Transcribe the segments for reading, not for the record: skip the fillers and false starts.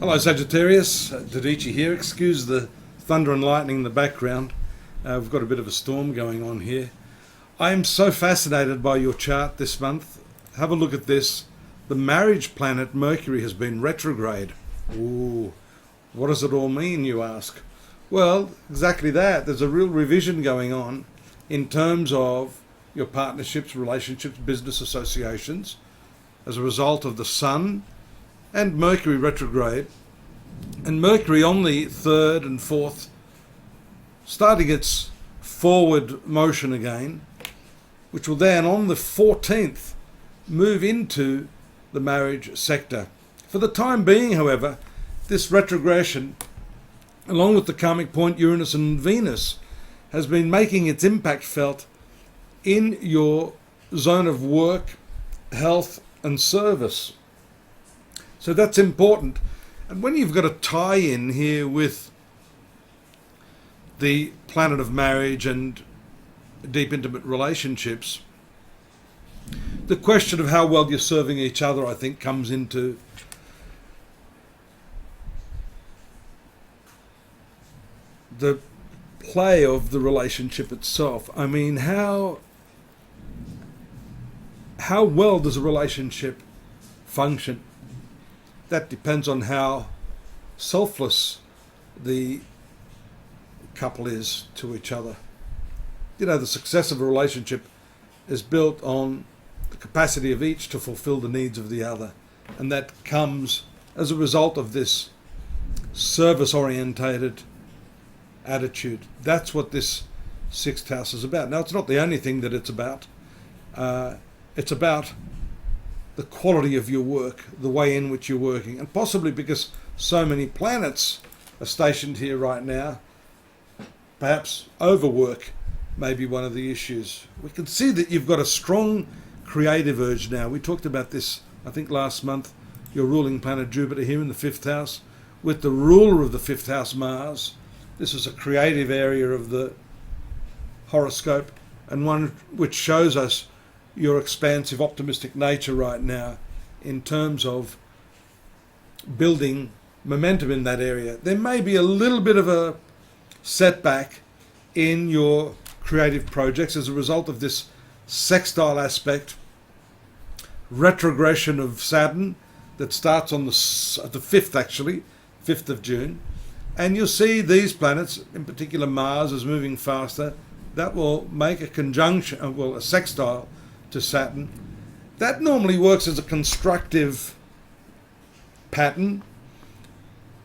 Hello Sagittarius, Dodici here. Excuse the thunder and lightning in the background. We've got a bit of a storm going on here. I am so fascinated by your chart this month. Have a look at this. The marriage planet Mercury has been retrograde. Ooh, what does it all mean, you ask? Well, exactly that. There's a real revision going on in terms of your partnerships, relationships, business associations as a result of the Sun and Mercury retrograde, and Mercury on the 3rd and 4th starting its forward motion again, which will then on the 14th move into the marriage sector. For the time being, however, this retrogression, along with the karmic point Uranus and Venus, has been making its impact felt in your zone of work, health and service. So that's important. And when you've got a tie-in here with the planet of marriage and deep intimate relationships, the question of how well you're serving each other, I think, comes into the play of the relationship itself. I mean, how well does a relationship function? That depends on how selfless the couple is to each other. You know, the success of a relationship is built on the capacity of each to fulfill the needs of the other. And that comes as a result of this service-orientated attitude. That's what this sixth house is about. Now, it's not the only thing that it's about. It's about the quality of your work, the way in which you're working, and possibly because so many planets are stationed here right now, perhaps overwork may be one of the issues. We can see that you've got a strong creative urge now. We talked about this, I think, last month. Your ruling planet Jupiter here in the 5th house, with the ruler of the 5th house, Mars. This is a creative area of the horoscope, and one which shows us your expansive, optimistic nature right now in terms of building momentum in that area. There may be a little bit of a setback in your creative projects as a result of this sextile aspect, retrogression of Saturn that starts on the 5th, actually, 5th of June. And you'll see these planets, in particular Mars, is moving faster. That will make a conjunction, a sextile to Saturn. That normally works as a constructive pattern,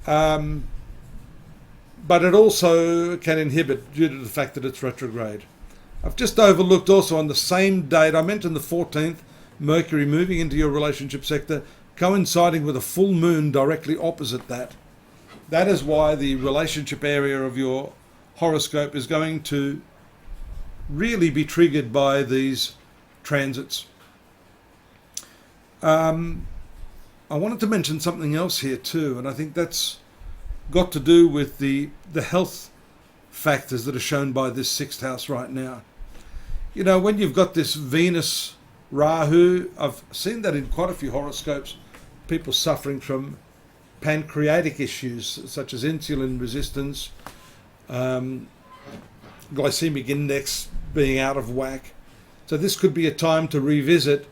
but it also can inhibit due to the fact that it's retrograde. I've just overlooked also on the same date, I mentioned the 14th, Mercury moving into your relationship sector, coinciding with a full moon directly opposite that. That is why the relationship area of your horoscope is going to really be triggered by these transits. I wanted to mention something else here too, and I think that's got to do with the health factors that are shown by this 6th house right now. You know, when you've got this Venus Rahu, I've seen that in quite a few horoscopes, people suffering from pancreatic issues such as insulin resistance, glycemic index being out of whack. So this could be a time to revisit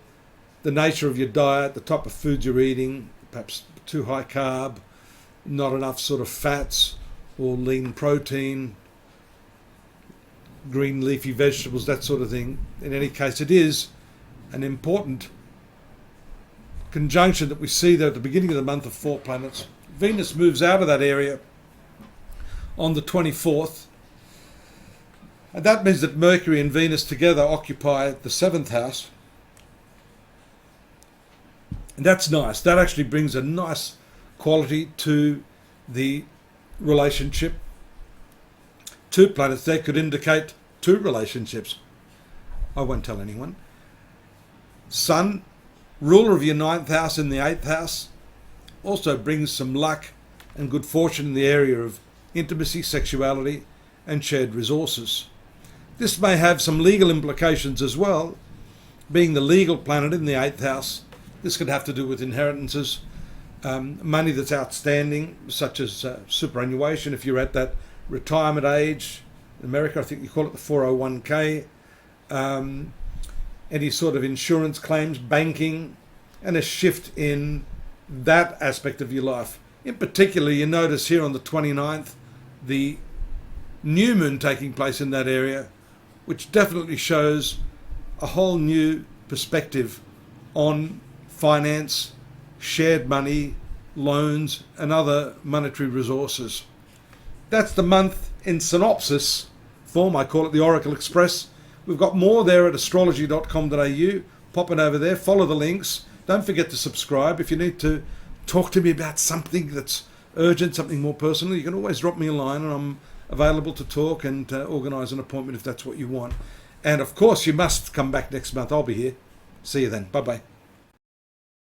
the nature of your diet, the type of food you're eating, perhaps too high carb, not enough sort of fats or lean protein, green leafy vegetables, that sort of thing. In any case, it is an important conjunction that we see there at the beginning of the month of 4 planets. Venus moves out of that area on the 24th. And that means that Mercury and Venus together occupy the 7th house. And that's nice. That actually brings a nice quality to the relationship. 2 planets there could indicate 2 relationships. I won't tell anyone. Sun, ruler of your 9th house in the 8th house, also brings some luck and good fortune in the area of intimacy, sexuality, and shared resources. This may have some legal implications as well. Being the legal planet in the 8th house, this could have to do with inheritances, money that's outstanding, such as superannuation, if you're at that retirement age. In America, I think you call it the 401k. Any sort of insurance claims, banking, and a shift in that aspect of your life. In particular, you notice here on the 29th, the new moon taking place in that area, which definitely shows a whole new perspective on finance, shared money, loans, and other monetary resources. That's the month in synopsis form. I call it the Oracle Express. We've got more there at astrology.com.au. Pop it over there, follow the links. Don't forget to subscribe. If you need to talk to me about something that's urgent, something more personal, you can always drop me a line, and I'm available to talk and organise an appointment if that's what you want. And of course, you must come back next month. I'll be here. See you then. Bye-bye.